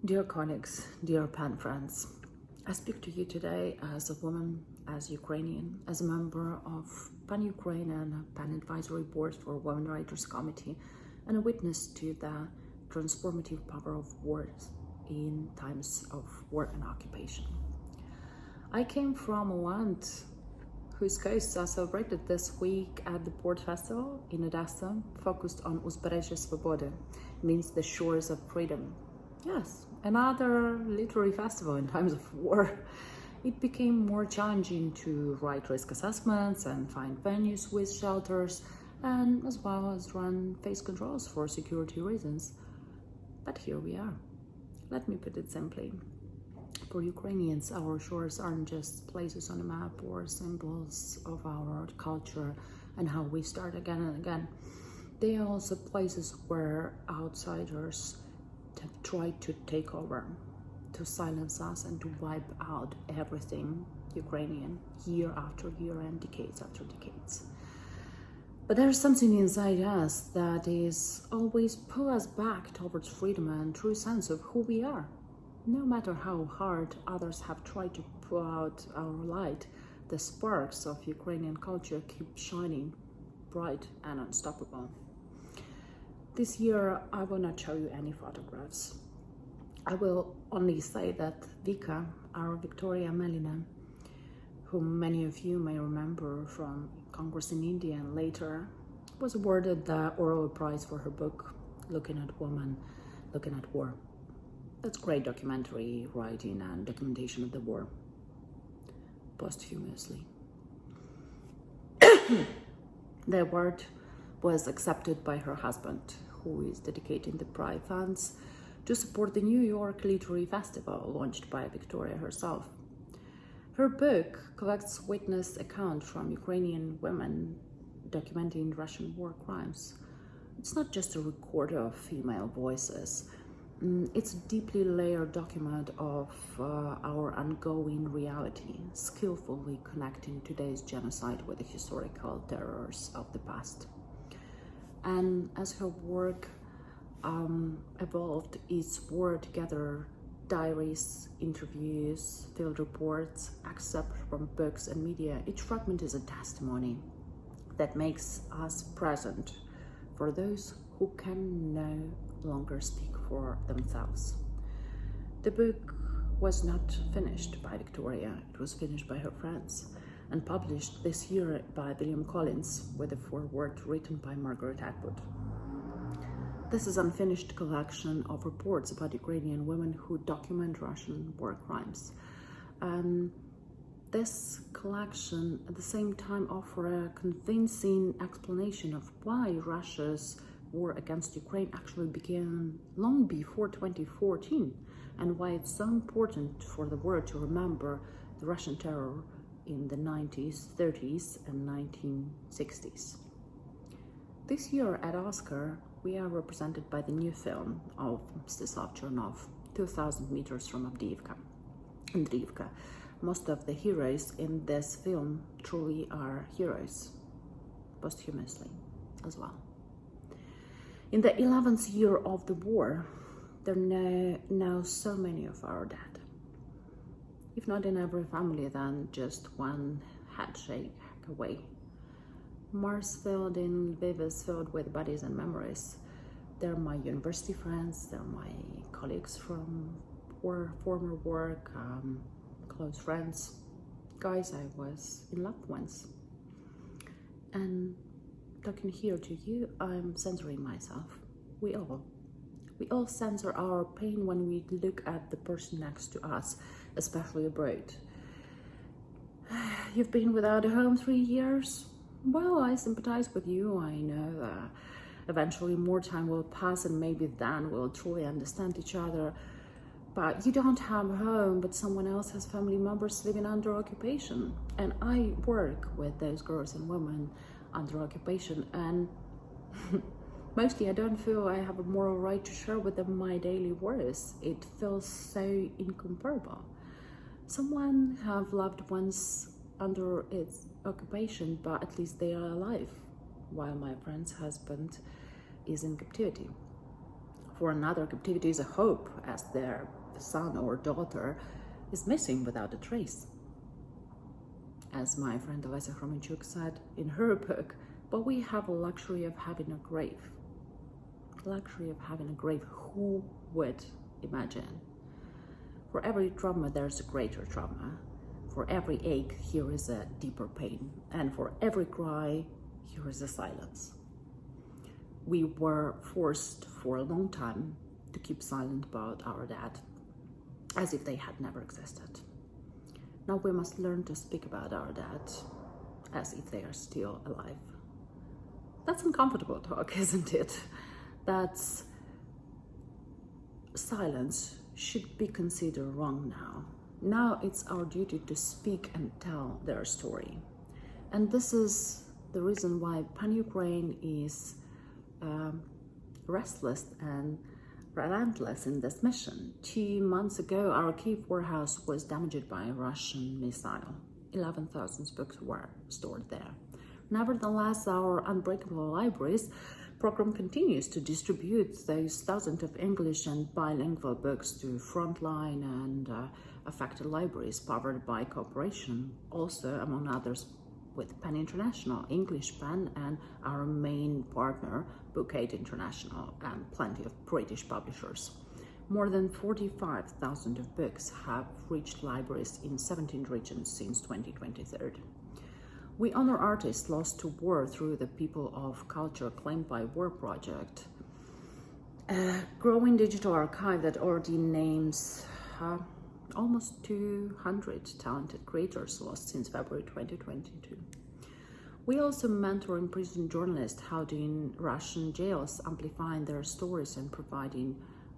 Dear colleagues, dear pen friends, I speak to you today as a woman, as Ukrainian, as a member of Pan-Ukraine and Pan Advisory Board for Women Writers Committee, and a witness to the transformative power of words in times of war and occupation. I came from a land whose coasts are celebrated this week at the Port Festival in Odessa, focused on Uzberežje Svobody, means the shores of freedom. Yes, another literary festival in times of war. It became more challenging to write risk assessments and find venues with shelters, and as well as run face controls for security reasons. But here we are. Let me put it simply. For Ukrainians, our shores aren't just places on a map or symbols of our culture and how we start again and again. They are also places where outsiders have tried to take over, to silence us and to wipe out everything Ukrainian year after year and decades after decades. But there's something inside us that is always pull us back towards freedom and true sense of who we are. No matter how hard others have tried to pull out our light, the sparks of Ukrainian culture keep shining bright and unstoppable. This year, I will not show you any photographs. I will only say that Vika, our Victoria Melina, whom many of you may remember from Congress in India and later, was awarded the Olha Prize for her book, Looking at Woman, Looking at War. That's great documentary writing and documentation of the war, posthumously. The award was accepted by her husband, who is dedicating the prize funds to support the New York Literary Festival launched by Victoria herself. Her book collects witness accounts from Ukrainian women documenting Russian war crimes. It's not just a record of female voices. It's a deeply layered document of our ongoing reality, skillfully connecting today's genocide with the historical terrors of the past. And as her work evolved, it's wore together diaries, interviews, field reports, excerpts from books and media. Each fragment is a testimony that makes us present for those who can no longer speak for themselves. The book was not finished by Victoria, it was finished by her friends and published this year by William Collins with a foreword written by Margaret Atwood. This is an unfinished collection of reports about Ukrainian women who document Russian war crimes. And this collection at the same time offers a convincing explanation of why Russia's war against Ukraine actually began long before 2014 and why it's so important for the world to remember the Russian terror in the 90s, 30s, and 1960s. This year at Oscar, we are represented by the new film of Mstislav Chernov, 2,000 meters from Avdiivka. In Avdiivka, most of the heroes in this film truly are heroes, posthumously as well. In the 11th year of the war, there are now so many of our dead. If not in every family, then just one handshake away. Mars filled in Vivis filled with bodies and memories. They're my university friends, they're my colleagues from former work, close friends, guys I was in love once. And talking here to you, I'm censoring myself. We all censor our pain when we look at the person next to us, especially abroad. You've been without a home 3 years? Well, I sympathize with you. I know that eventually more time will pass and maybe then we'll truly understand each other. But you don't have a home, but someone else has family members living under occupation. And I work with those girls and women under occupation, and mostly I don't feel I have a moral right to share with them my daily worries. It feels so incomparable. Someone have loved ones under its occupation, but at least they are alive, while my friend's husband is in captivity. For another, captivity is a hope, as their son or daughter is missing without a trace. As my friend Olya said in her book, but we have a luxury of having a grave. Luxury of having a grave. Who would imagine? For every trauma, there's a greater trauma. For every ache, here is a deeper pain. And for every cry, here is a silence. We were forced for a long time to keep silent about our dad, as if they had never existed. Now we must learn to speak about our dad as if they are still alive. That's uncomfortable talk, isn't it? That's silence should be considered wrong now. Now it's our duty to speak and tell their story. And this is the reason why Pan-Ukraine is restless and relentless in this mission. 2 months ago, our Kyiv warehouse was damaged by a Russian missile. 11,000 books were stored there. Nevertheless, our Unbreakable Libraries program continues to distribute those thousands of English and bilingual books to frontline and affected libraries powered by cooperation, also among others with Pen International, English Pen, and our main partner, Book8 International, and plenty of British publishers. More than 45,000 of books have reached libraries in 17 regions since 2023. We honor artists lost to war through the People of Culture Claimed by War project, a growing digital archive that already names almost 200 talented creators lost since February 2022. We also mentor imprisoned journalists how to in Russian jails, amplifying their stories and providing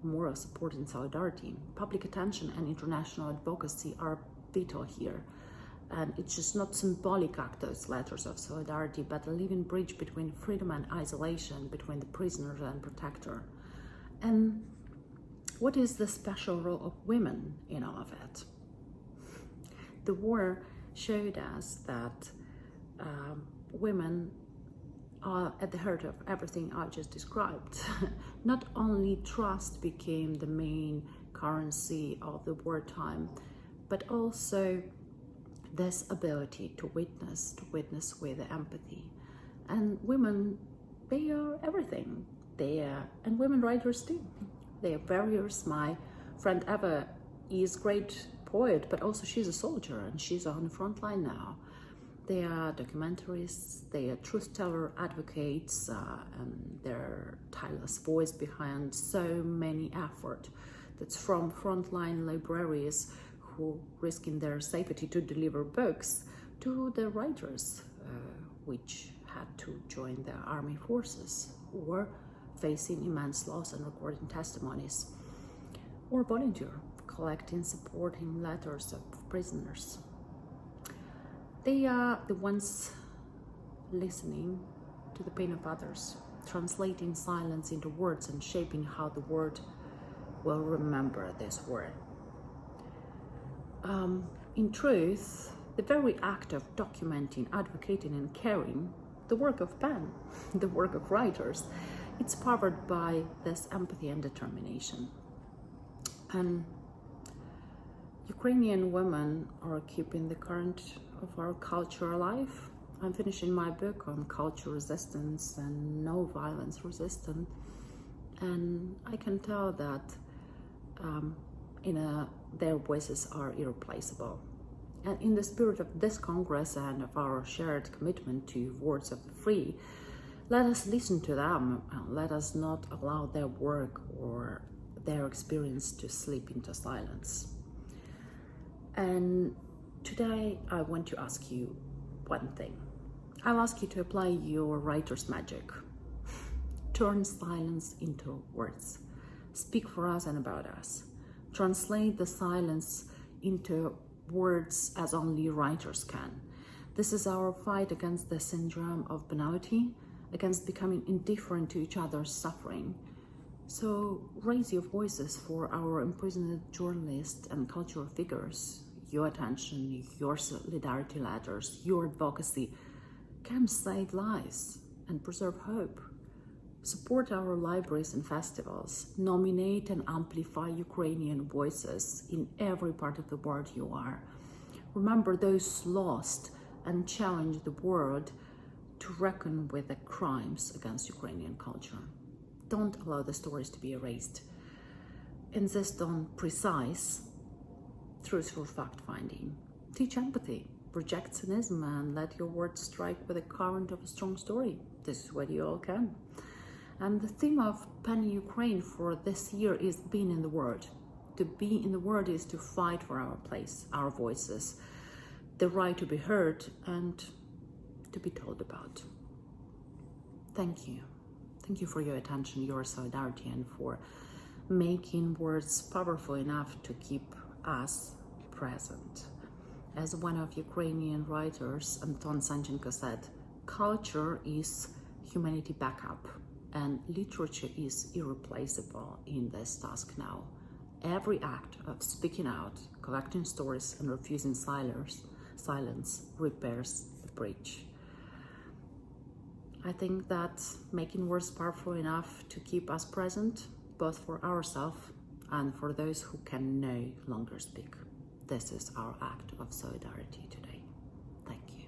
moral support and solidarity. Public attention and international advocacy are vital here. And it's just not symbolic acts, letters of solidarity, but a living bridge between freedom and isolation, between the prisoner and protector. And what is the special role of women in all of it? The war showed us that women are at the heart of everything I just described. Not only trust became the main currency of the wartime, but also this ability to witness with empathy. And women, they are everything. And women writers too. They are warriors. My friend Eva is a great poet, but also she's a soldier and she's on the front line now. They are documentarists, they are truth teller advocates, and their tireless voice behind so many effort. That's from frontline librarians who risking their safety to deliver books to the writers which had to join the army forces or facing immense loss and recording testimonies, or volunteer collecting supporting letters of prisoners. They are the ones listening to the pain of others, translating silence into words and shaping how the world will remember this word. In truth, the very act of documenting, advocating, and caring, the work of pen, the work of writers, it's powered by this empathy and determination. And Ukrainian women are keeping the current of our culture alive. I'm finishing my book on culture resistance and no violence resistance, and I can tell that their voices are irreplaceable. And in the spirit of this Congress and of our shared commitment to words of the free, let us listen to them and let us not allow their work or their experience to slip into silence. And today I want to ask you one thing. I'll ask you to apply your writer's magic. Turn silence into words. Speak for us and about us. Translate the silence into words as only writers can. This is our fight against the syndrome of banality, against becoming indifferent to each other's suffering. So raise your voices for our imprisoned journalists and cultural figures. Your attention, your solidarity letters, your advocacy can save lives and preserve hope. Support our libraries and festivals. Nominate and amplify Ukrainian voices in every part of the world you are. Remember those lost and challenge the world to reckon with the crimes against Ukrainian culture. Don't allow the stories to be erased. Insist on precise, truthful fact-finding. Teach empathy. Reject cynism and let your words strike with the current of a strong story. This is what you all can. And the theme of Pan-Ukraine for this year is being in the world. To be in the world is to fight for our place, our voices, the right to be heard and to be told about. Thank you. Thank you for your attention, your solidarity, and for making words powerful enough to keep us present. As one of Ukrainian writers, Anton Sanchenko, said, culture is humanity backup. And literature is irreplaceable in this task now. Every act of speaking out, collecting stories, and refusing silence repairs the breach. I think that making words powerful enough to keep us present, both for ourselves and for those who can no longer speak. This is our act of solidarity today. Thank you.